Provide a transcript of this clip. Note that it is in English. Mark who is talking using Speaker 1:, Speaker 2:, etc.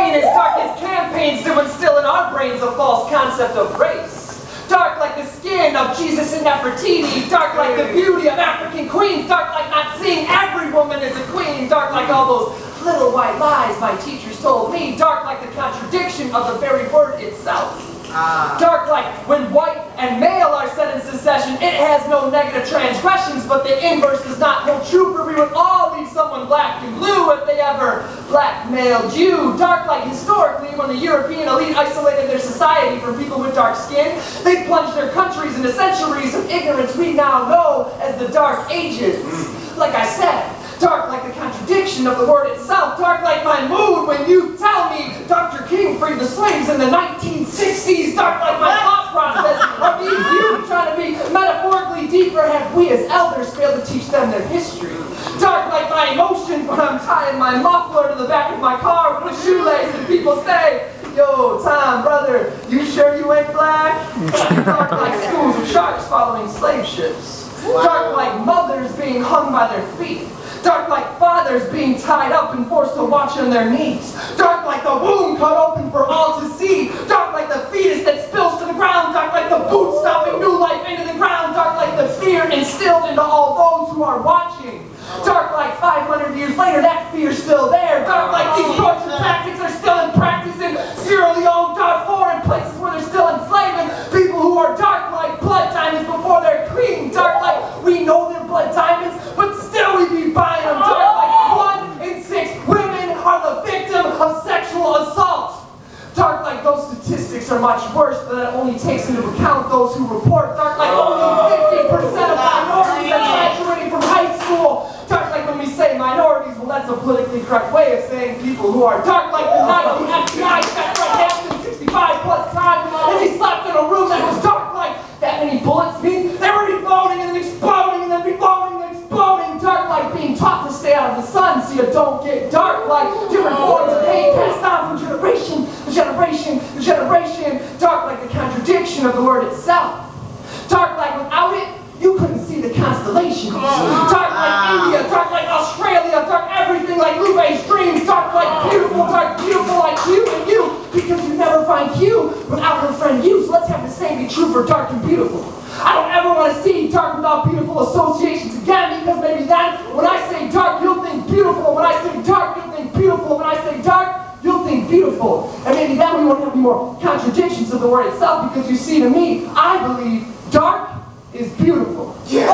Speaker 1: reign as dark as campaigns to instill in our brains a false concept of race. Dark like the skin of Jesus and Nefertiti, dark like the beauty of African queens, dark like not seeing every woman as a queen, dark like all those little white lies my teachers told me, dark like the contradiction of the very word itself. Dark like when white and male are set in succession, it has no negative transgressions, but the inverse does not hold true, for we would all leave someone black and blue if they ever blackmailed you. Dark like historically, when the European elite isolated their society from people with dark skin, they plunged their countries into centuries of ignorance we now know as the Dark Ages. Like I said, dark like the contradiction of the word itself, dark like my mood when you tell me Dr. King freed the slaves in the 1960s, dark like my thought process of these youth trying to be metaphorically deeper, have we as elders failed to teach them their history. Dark like my emotions when I'm tying my muffler to the back of my car with a shoelace and people say, yo, Tom, brother, you sure you ain't black? Dark like schools of sharks following slave ships. Dark like mothers being hung by their feet. Dark like fathers being tied up and forced to watch on their knees. Dark like the womb cut open for all to see. Dark like the fetus that spills to the ground. Dark like the boot stomping new life into the ground. Dark like the fear instilled into all those who are watching. Dark like 500 years later, that fear's still there. Dark like these torture tactics are still in practice in Sierra Leone, Darfur, and places where they're still enslaving people who are dark like blood diamonds before they're clean. Dark like we know they're blood diamonds, but still we be buying them. Dark like 1 in 6 women are the victim of sexual assault. Dark like those statistics are much worse, but that only takes into account those who report. Dark like only 50% of minorities are graduating from high school. Dark like when we say minorities, well that's a politically correct way of saying people who are dark like the night the FBI checked Fred Hampton 65 plus times and he slept in a room that was dark like that many bullets means they were reloading and then exploding and then reloading and exploding. Dark like being taught to stay out of the sun so you don't get dark like different forms of hate passed down from generation to generation to generation. Dark like the contradiction of the word itself. Dark like without it, you couldn't see the constellations. Dark like India, dark like Australia, dark everything like Lupe's dreams. Dark beautiful like you and you, because you never find Q without her friend you. So let's have the same be true for dark and beautiful. I don't ever want to see dark without beautiful associations again, because maybe then when I say dark, you'll think beautiful. When I say dark, you'll think beautiful. When I say dark, you'll think beautiful. And maybe then we won't have any more contradictions of the word itself, because you see, to me, I believe dark is beautiful. Yeah.